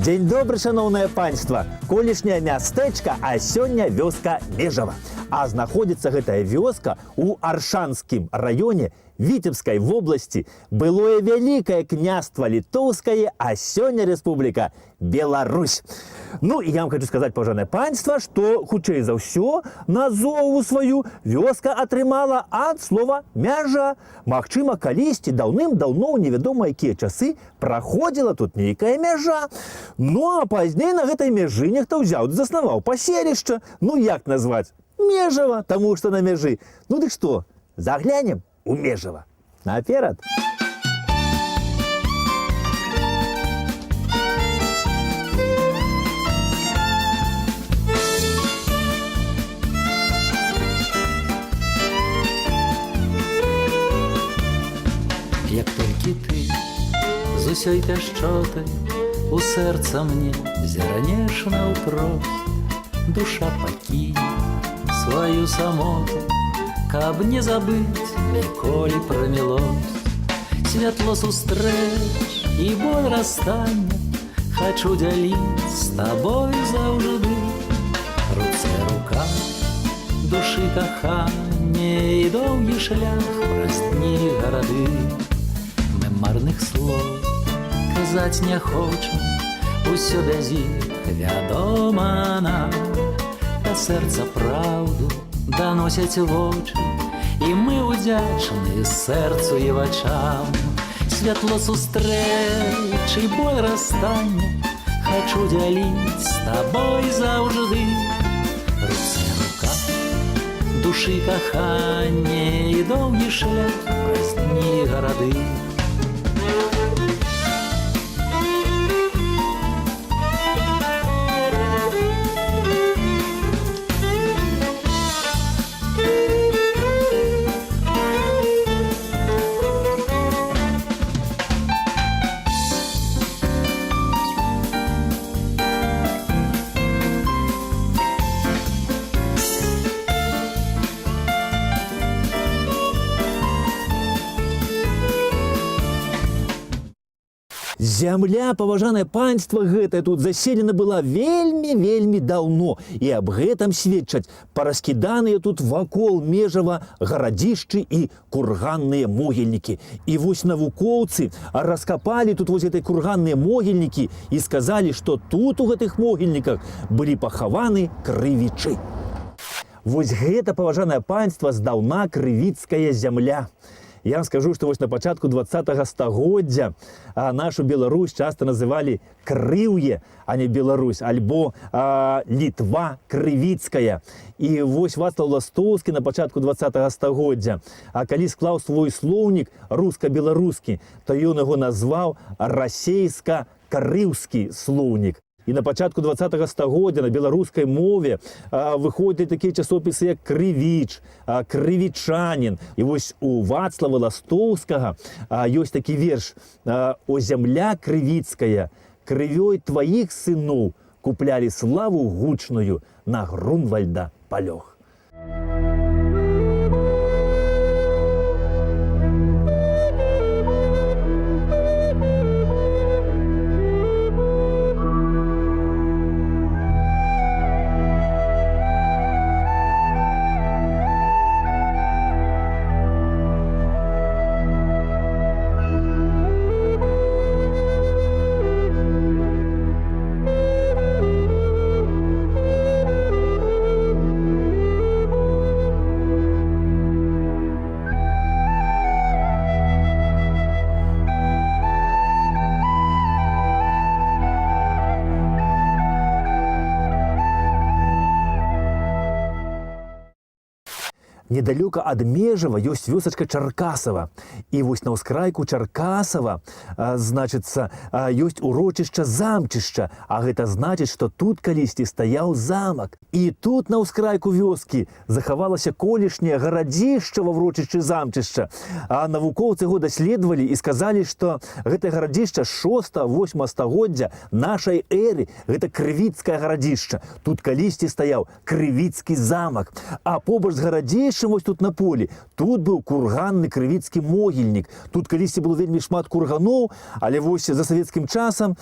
Дзень добры, шановнае панства! Колішняе мястэчка, а сёння вёска Межава. А знаходзіцца гэтая вёска ў Аршанскім раёне Віцебскай вобласці. Былое вялікае княства літоўскае, а сёння рэспубліка Беларусь. Ну, і я вам хочу сказаць, паважанае панства, што, хутчэй за ўсё, назову сваю вёска атрымала ад слова «мяжа». Магчыма, калісьці даўным-даўно, ў невядома якія часы, праходзіла тут нейкая мяжа. Ну, а пазней на гэтай мяжы нехта ўзяў, заснаваў паселішча. Ну, як назваць? Межава, таму што на мяжы. Ну, дык што, заглянем у Межава. Наперад! Як толькі ты з усёй пяшчотай у сэрца мне зіранеш наўпрост, душа пакіне сваю самоту, каб не забыць ніколі пра мілосць. Святло сустрэч і боль расстання хачу дзяліць з табой заўжды. Руцэ рука душы каханне і доўгі шлях праз дні і гарады. Мы марных слоў казаць не хочам, усё без іх вядома нам. Да сэрца праўду даносяць вочы, і мы удзячны сэрцу і вачам. Святло сустрэч і боль расстання хачу дзяліць з табой заўжды. Руцэ рука душы каханне і доўгі шлях праз дні і гарады. Зямля, паважанае панства, гэтая тут заселена была вельмі даўно. І аб гэтым сведчаць параскіданыя тут вакол Межава гарадзішчы і курганныя могільнікі. І вось навукоўцы раскапалі тут вось гэтай курганныя могільнікі і сказалі, што тут у гэтых могільніках былі пахаваны крывічы. Вось гэта, паважанае панства, здаўна крывіцкая зямля. Я вам скажу, што вось на пачатку 20-го стагоддзя нашу Беларусь часта называлі Крыўе, а не Беларусь, альбо Літва крывіцкая. І вось Вацлаў Ластоўскі на пачатку 20-го стагоддзя, калі склаў свой слоўнік руска-беларускі, то ён яго назваў расейска-карыўскі слоўнік. І на пачатку 20-го стагоддзя на беларускай мове выходзілі такія часопісы, як «Крывіч», «Крывічанін». І вось у Вацлава Ластоўскага ёсць такі верш: «О зямля крывіцкая, крывёй тваіх сыноў куплялі славу гучную на Грунвальда палёг». Недалёка ад Межава ёсць вёсачка Чаркасава. І вось на ўскрайку Чаркасава, значыцца, ёсць урочышча Замчышча, а гэта значыць, што тут калісьці стаяў замак. І тут на ўскрайку вёскі захавалася колішняе гарадзішча ва ўрочышчы Замчышча. А навукоўцы яго даследавалі і сказалі, што гэта гарадзішча 6-8 стагоддзя нашай эры. Гэта крывіцкае гарадзішча. Тут калісьці стаяў крывіцкі замак. А побач з гарадзішчам першым вось тут на полі, тут быў курганны крывіцкі могільнік. Тут калісьці было вельмі шмат курганоў, але вось за савецкім часам,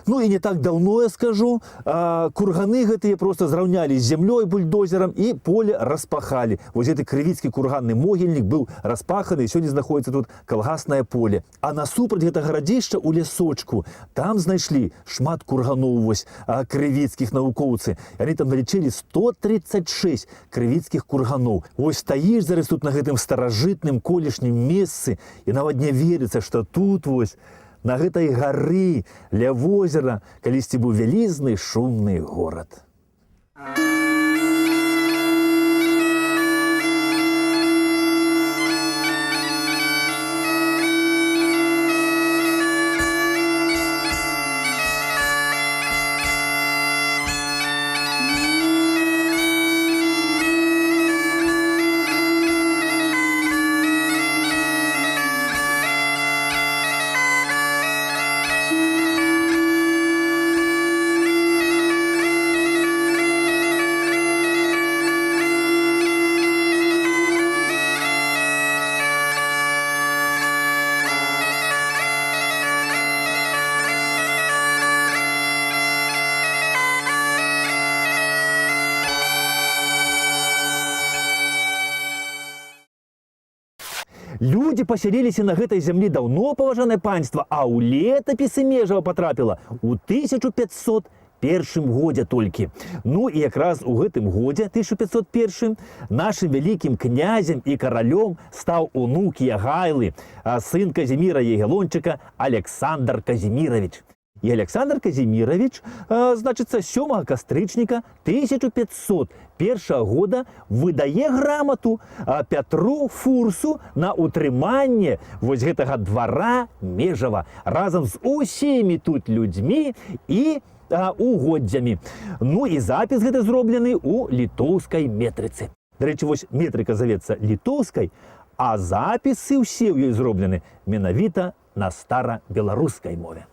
ну і не так даўно, я скажу, курганы гэтыя просто зраўнялі з зямлёй бульдозерам і поле распахалі. Вось гэты крывіцкі курганны могільнік быў распаханы, і сёння знаходзіцца тут калгаснае поле. А насупраць гэтага гарадзішча у лясочку там знайшлі шмат курганоў вось крывіцкіх навукоўцы. Яны там налічылі 136 крывіцкіх курганоў. Вось стаіш зараз тут на гэтым старажытным колішнім месцы, і нават не верыцца, што тут вось на гэтай гары ля возера калісьці быў вялізны шумны горад. Людзі пасяліліся на гэтай зямлі даўно, паважанае панства, а ў летапісы Межава патрапіла ў 1501 годзе толькі. Ну і якраз у гэтым годзе, 1501, нашым вялікім князем і каралём стаў унук Ягайлы, сын Казіміра Ягелончыка Александр Казімірович. І Александр Казімірович, значыцца, 7 кастрычніка 1501 года выдае грамату Пятру Фурсу на утрыманне вось гэтага двара Межава разам з усімі тут людзьмі і угоддзямі. Ну і запіс гэты зроблены ў літоўскай метрыцы. Дарэчы, вось метрыка завецца літоўскай, а запісы ўсе ў ёй зроблены менавіта на старабеларускай мове.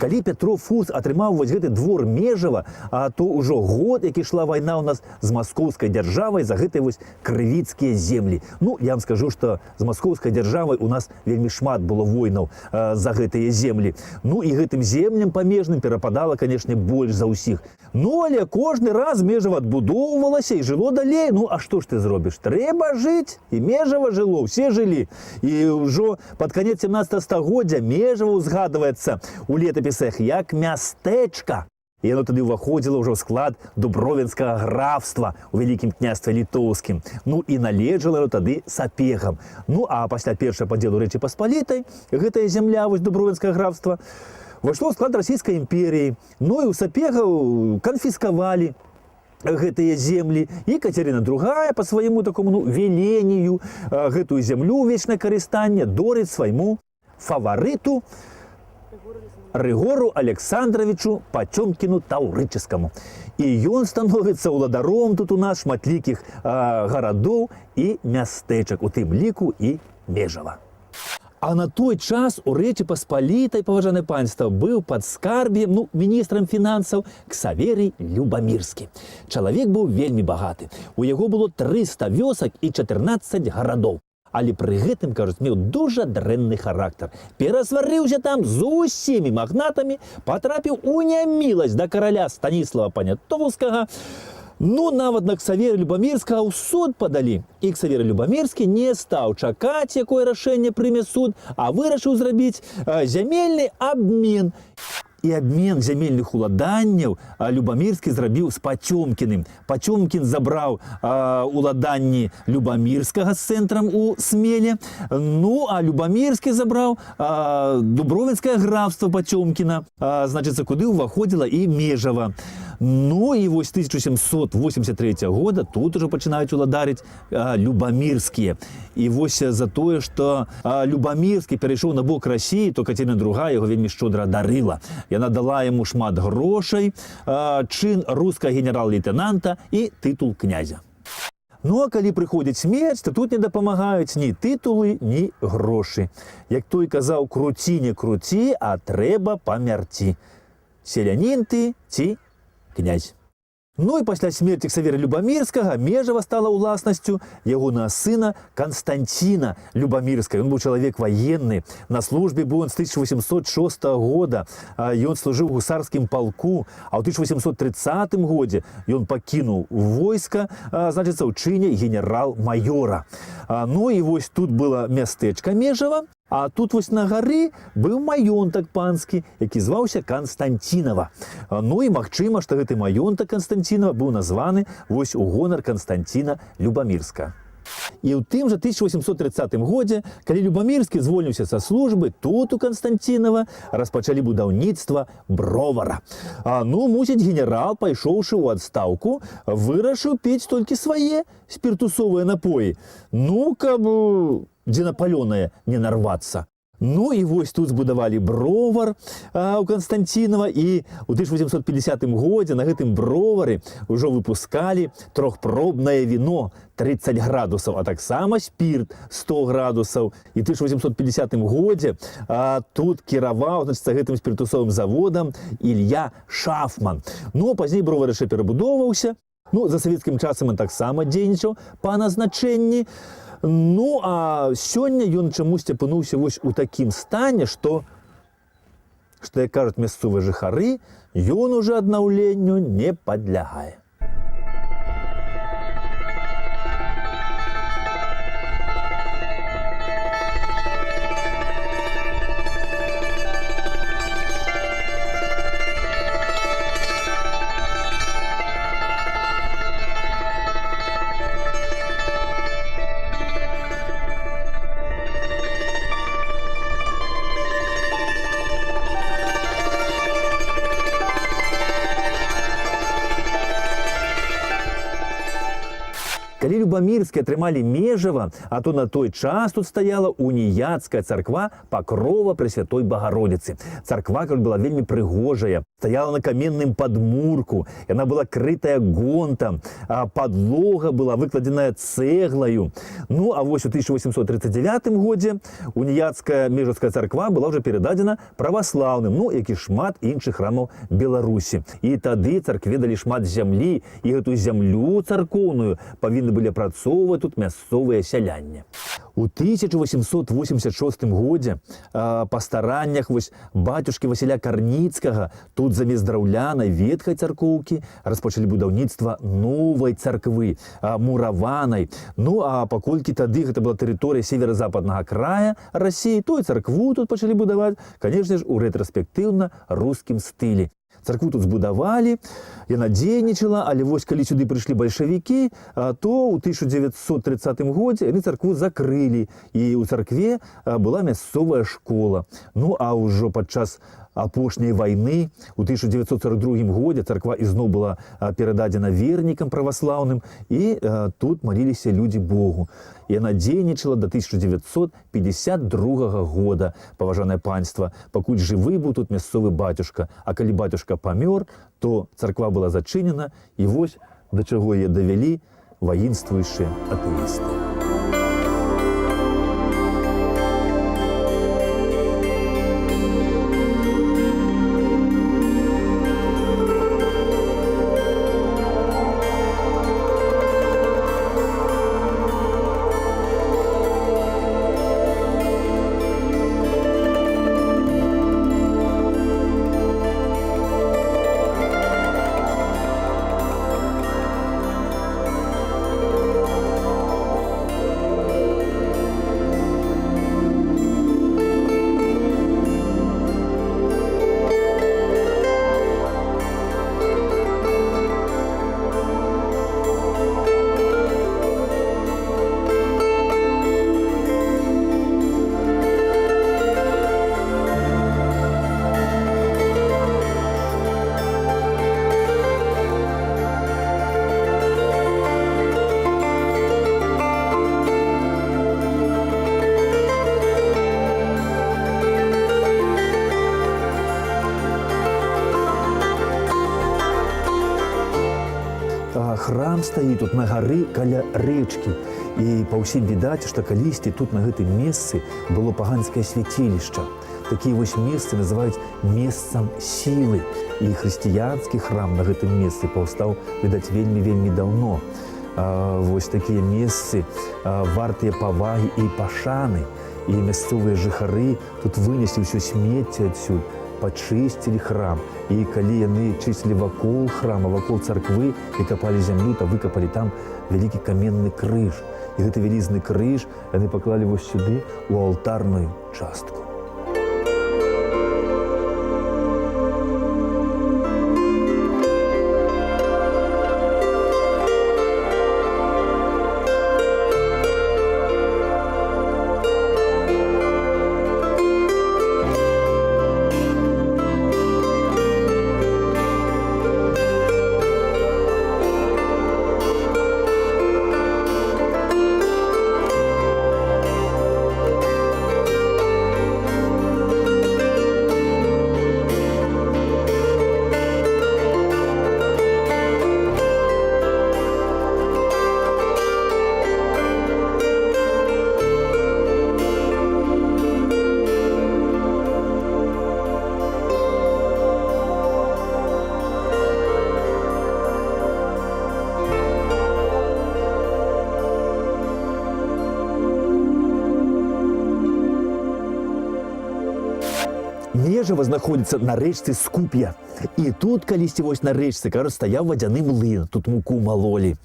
Калі Пятро Фурс атрымаў вось гэты двор Межава, то ўжо год, як ішла вайна ў нас з маскоўскай дзяржавай за гэтыя вось крывіцкія землі. Ну, я вам скажу, што з маскоўскай дзяржавай у нас вельмі шмат было войнаў за гэтыя землі. Ну і гэтым землям памежным перападала, канешне, больш за ўсіх. Ну, але кожны раз Межава адбудоўвалася і жыло далей. Ну, а што ж ты зробіш? Трэба жыць. І Межава жыло, усе жылі. І ўжо пад канец 17 стагоддзя Межава узгадваецца у летапісах як мястэчка. І яно тады ўваходзіла ўжо ў склад Дубровінскага графства у Вялікім княстве літоўскім. Ну і належала тады сапегам. Ну а пасля першага падзелу Рэчы Паспалітай гэтая зямля, вось Дубровінскага графства, вайшло ў склад Расійскай імперіі. Ну і ў сапегаў канфіскавалі гэтыя землі. І Кацярына II па свайму такому веленню гэтую зямлю ў вечнае карыстанне дорыць свайму фаварыту Рыгору Александровичу Пацёмкіну Таўрычаскаму. І ён становіцца ўладаром тут у нас шматлікіх гарадоў і мястэчак, у тым ліку і Межава. А на той час у Рэчы Паспалітай, паважанае панства, быў падскарб'ем, міністрам фінансаў Ксаверый Любамірскі. Чалавек быў вельмі багаты. У яго было 300 вёсак і 14 гарадоў. Але пры гэтым, кажуць, меў дужа дрэнны характар. Перасварыўся там з усімі магнатамі, патрапіў у няміласць да караля Станіслава Панятоўскага. Ну, нават на Ксавера Любамірскага ў суд падалі. І Ксавер Любамірскі не стаў чакаць, якое рашэнне прыме суд, а вырашыў зрабіць зямельны абмен. І абмен зямельных уладанняў Любамірскі зрабіў з Пацёмкіным. Пацёмкін забраў уладанні Любамірскага з цэнтрам у Смеле. Ну, а Любамірскі забраў Дубровінскае графства Пацёмкіна. Значыцца, куды ўваходзіла і Межава. Ну і вось 1783 года тут уже пачынаюць уладарыць любамірскія. І вось за тое, што Любамірскі перайшоў на бок Расіі, то Кацярына II яго вельмі шчодра дарыла. Яна дала яму шмат грошай, чын рускага генерал-лейтенанта і тытул князя. Ну а калі прыходзіць смерць, то тут не дапамагаюць ні тытулы, ні грошы. Як той казаў, круці не круці, а трэба памярці. Селянін ты ці князь. Ну і пасля смерці Ксавера Любамірскага Межава стала ўласнасцю ягонага сына Канстанціна Любамірскага. Ён быў чалавек ваенны. На службе быў он з 1806 года. Ён служыў у гусарскім палку, а ў 1830 годзе ён пакінуў войска, значыцца, ў чыне генерал-майора. Ну і вось тут было мястэчка Межава, а тут вось на гары быў маёнтак панскі, які зваўся Канстанцінава. Ну і магчыма, што гэты маёнтак Канстанцінава быў названы вось у гонар Канстанціна Любамірска. І ў тым жа 1830 годзе, калі Любамірскі звольніўся са службы, тут у Канстанцінава распачалі будаўніцтва бровара. Ну, мусіць, генерал, пайшоўшы ў адстаўку, вырашыў піць толькі свае спіртусовыя напоі. Ну, каб дзе на палёнае не нарвацца. Ну і вось тут збудавалі бровар у Канстанцінава, і ў 1850 годзе на гэтым бровары ўжо выпускалі трохпробнае віно 30 градусаў, а таксама спірт 100 градусаў. І ў 1850 годзе тут кіраваў, значыць, гэтым спіртусовым заводам Ілья Шафман. Ну, а пазней бровар яшчэ перабудоўваўся. Ну, за савецкім часам ён таксама дзейнічаў па назначэнні. Ну, а сёння ён чамусьці апынуўся вось у такім стане, што, як кажуць мясцовыя жыхары, ён уже аднаўленню не падлягае. Калі Любамірскі атрымалі Межава, а то на той час тут стаяла уніяцкая царква Пакрова Пресвятой Багародзіцы. Царква была вельмі прыгожая, стаяла на каменным падмурку, яна была крытая гонтам, а падлога была выкладзеная цэглаю. Ну, а вось у 1839 годзе уніяцкая Межаўская царква была ўжо перададзена праваслаўным, ну, як і шмат іншых храмаў Беларусі. І тады царкве далі шмат зямлі, і гэту зямлю царкоўную павінны былі апрацоўваць тут мясцовыя сяляне. У 1886 годзе па стараннях вось бацюшкі Васіля Карніцкага тут замест драўлянай ветхай царкоўкі распачалі будаўніцтва новай царквы, мураванай. Ну, а паколькі тады гэта была тэрыторыя северо-западнага края Расіі, то і царкву тут пачалі будаваць, канешне ж, у рэтраспектыўна рускім стылі. Царкву тут збудавалі, яна дзейнічала, але вось калі сюды прыйшлі бальшавікі, то ў 1930 годзе яны царкву закрылі, і ў царкве была мясцовая школа. Ну, а ўжо падчас апошняй вайны у 1942 годзе царква ізноў была перададзена вернікам праваслаўным, і тут маліліся людзі Богу. Яна дзейнічала да 1952 года, паважанае панства, пакуль жывы быў тут мясцовы бацюшка. А калі бацюшка памёр, то царква была зачынена, і вось да чаго яе давялі ваінствуючыя атэісты. храм стаіць тут на гары каля рэчкі. І па ўсім відаць, што калісьці тут на гэтым месцы было паганскае свяцілішча. Такія вось месцы называюць месцам сілы. І хрысціянскі храм на гэтым месцы паўстаў, відаць, вельмі даўно. Вось такія месцы вартыя павагі і пашаны. І мясцовыя жыхары тут вынеслі ўсё смецце адсюль, пачысцілі храм. І калі яны чысцілі вакол храма, вакол царквы і капалі зямлю, то выкапалі там вялікі каменны крыж. І гэты вялізны крыж яны паклалі вось сюды, у алтарную частку. Межава знаходзіцца на рэчцы Скуп'я. І тут калісьці вось на рэчцы, кажа, стаяў вадзяны млын, тут муку малолі.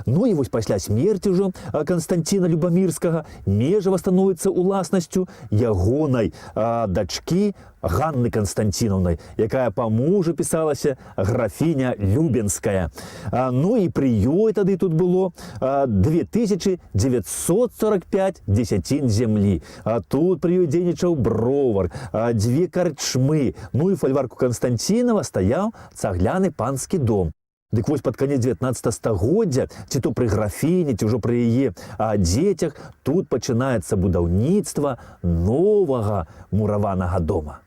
Ну і вось пасля смерці ўжо Канстанціна Любамірскага Межава становіцца уласнасцю ягонай дачкі Ганны Канстанцінаўнай, якая па мужу пісалася графіня Любенская. Ну і пры ёй тады тут было 2945 дзесяцін зямлі. Тут пры ёй дзейнічаў бровар, 2 карчмы. Ну і фальварку Канстанцінава стаяў цагляны панскі дом. Дык вось пад канец 19 стагоддзя, ці то пры графіні, ці ўжо пры яе дзецях, тут пачынаецца будаўніцтва новага мураванага дома.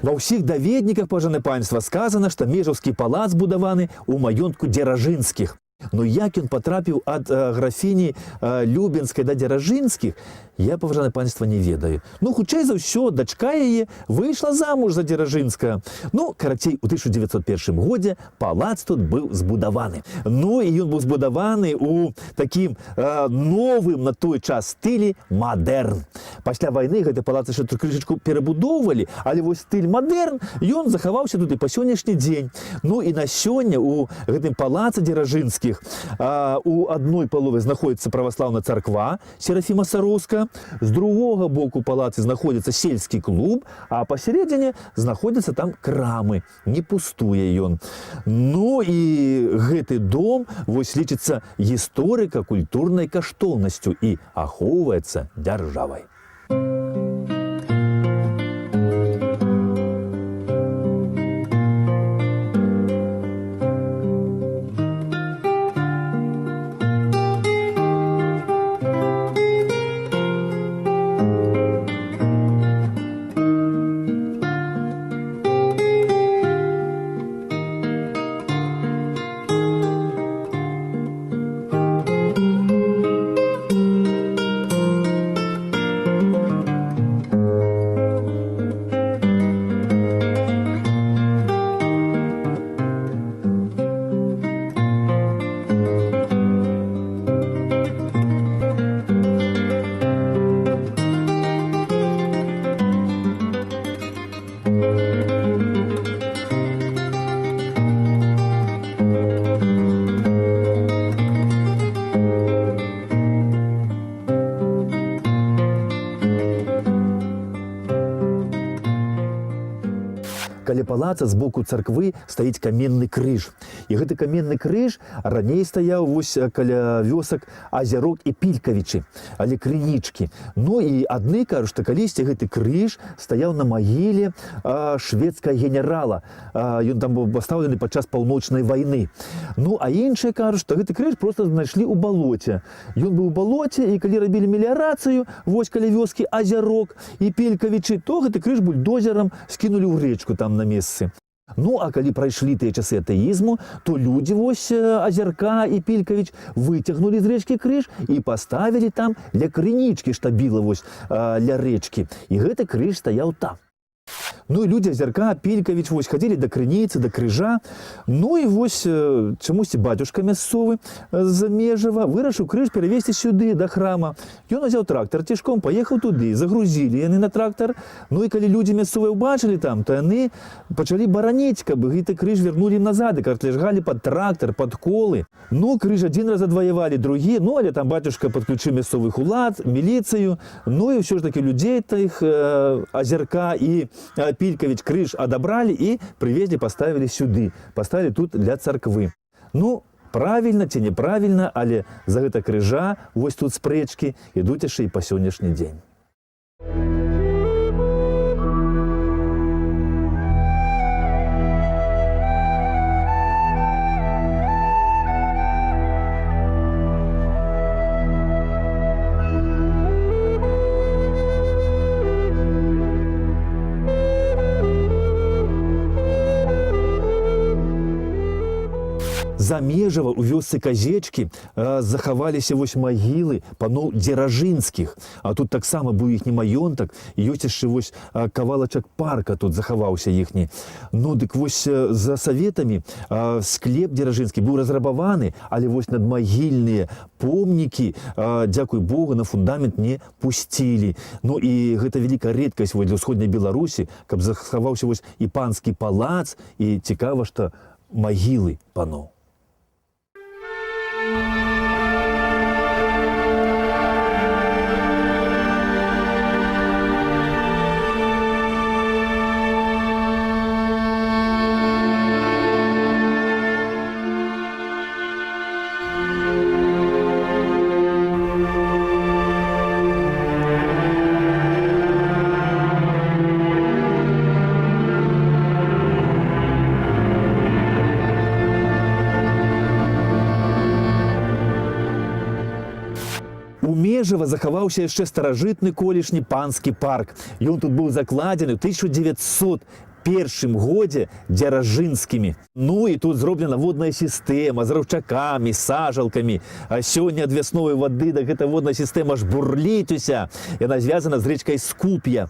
Ва ўсіх даведніках пажаны панства сказана, што Межаўскі палац збудаваны ў маёнтку Дзеражынскіх. Но як ён патрапіў ад графіні Любенскай да Дзеражынскіх, я, паважанае панства, не ведаю. Ну, хутчэй за ўсё, дачка яе выйшла замуж за Дзеражынскага. Ну, карацей, у 1901 годзе палац тут быў збудаваны. Ну, і ён быў збудаваны ў такім новым на той час стылі мадэрн. Пасля вайны гэты палац яшчэ крышачку перабудоўвалі, але вось стыль мадэрн, ён захаваўся тут і па сённяшні дзень. Ну, і на сёння ў гэтым палацы Дзеражынскіх у адной палове знаходзіцца праваслаўная царква Серафіма Сароўска, з другога боку палацы знаходзіцца сельскі клуб, а пасярэдзіне знаходзяцца там крамы. Не пустуе ён. Ну і гэты дом вось лічыцца гісторыка-культурнай каштоўнасцю і ахоўваецца дзяржавай. каля палаца з боку царквы стаіць каменны крыж. І гэты каменны крыж раней стаяў вось каля вёсак Азярок і Пількавічы, але крынічкі. Ну і адны кажуць, што калісьці гэты крыж стаяў на магіле шведскага генерала. Ён там быў пастаўлены падчас паўночнай вайны. Ну а іншыя кажуць, што гэты крыж проста знайшлі ў балоце. Ён быў у балоце, і калі рабілі меліярацыю вось каля вёскі Азярок і Пількавічы, то гэты крыж бульдозерам скінулі ў рэчку там на месцы. Ну, а калі прайшлі тыя часы атэізму, то людзі вось Азярка і Пількавіч выцягнулі з рэчкі крыж і паставілі там ля крынічкі штабіла вось ля рэчкі. І гэты крыж стаяў там. Ну і людзі Азярка, Пількавіч вось хадзілі да крыніцы, да крыжа. Ну і вось чамусьці бацюшка мясцовы з Межава вырашыў крыж перавесці сюды, да храма. Ён узяў трактар цішком, паехаў туды, загрузілі яны на трактар. Ну і калі людзі мясцовыя ўбачылі там, то яны пачалі бараніць, каб гэты крыж вярнулі назад, і картляжгалі пад трактар, пад колы. Ну, крыж адзін раз адваявалі, другі, ну, але там бацюшка падключыў мясцовых улад, міліцыю. Ну і ўсё ж такі людзей тых Азярка і Пількавіч крыж адабралі і прывезлі, паставілі сюды. Паставілі тут для царквы. Ну, правільна ці неправільна, але за гэта крыжа вось тут спрэчкі ідуць яшчэ і па сённяшні дзень. За Межава у вёсцы Казечкі захаваліся вось магілы паноў Дзеражынскіх. А тут таксама быў іхні маёнтак, і ёсць яшчэ вось кавалачак парка тут захаваўся іхні. Ну, дык вось за саветамі склеп Дзеражынскі быў разрабаваны, але вось надмагільныя помнікі, дзякуй Богу, на фундамент не пусцілі. Ну і гэта вялікая рэдкасць вось для ўсходняй Беларусі, каб захаваўся вось і панскі палац, і цікава, што магілы паноў. У Межава захаваўся яшчэ старажытны колішні панскі парк. Ён тут быў закладзены ў 1901 годзе дзеражынскімі. Ну і тут зроблена водная сістэма з раўчакамі, сажалкамі. А сёння ад вясновай вады да гэта водная сістэма аж бурліць уся. Яна звязана з рэчкай Скуп'я.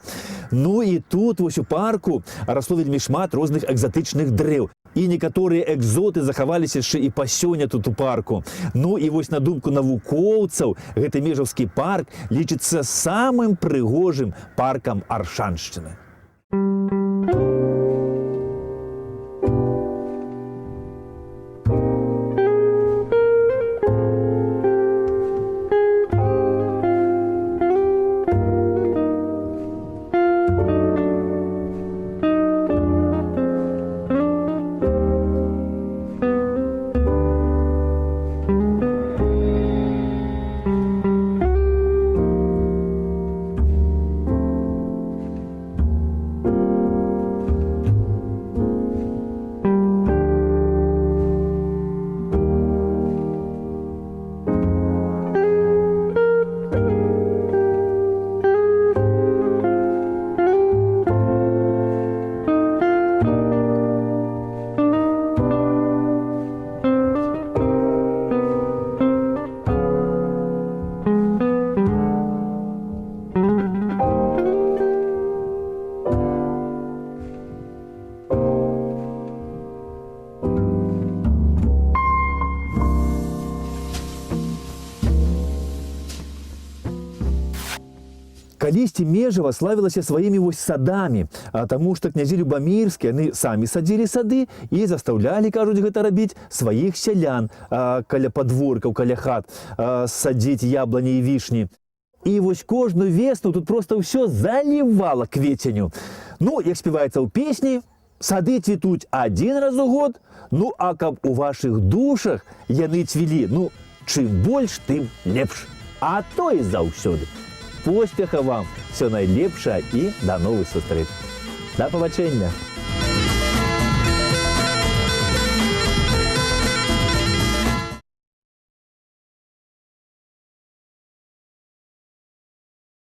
Ну і тут вось у парку расло вельмі шмат розных экзатычных дрэў. І некаторыя экзоты захаваліся яшчэ і па сёння тут у парку. Ну і вось на думку навукоўцаў, гэты Межаўскі парк лічыцца самым прыгожым паркам Аршаншчыны. Калісьці Межава славілася сваімі вось садамі, таму што князі Любамірскія, яны самі садзілі сады і застаўлялі, кажуць, гэта рабіць сваіх сялян каля падворкаў, каля хат, садзіць яблыні і вішні. І вось кожную весну тут проста ўсё залівала кветеню. Ну, як спяваецца ў песні, Сады цвітуць один раз у год, ну а каб у вашых душах яны цвілі, ну, чым больш, тым лепш. А то і заўсёды. Поспеха вам, все найлепшае і да новых сустрэч. Да пабачэння!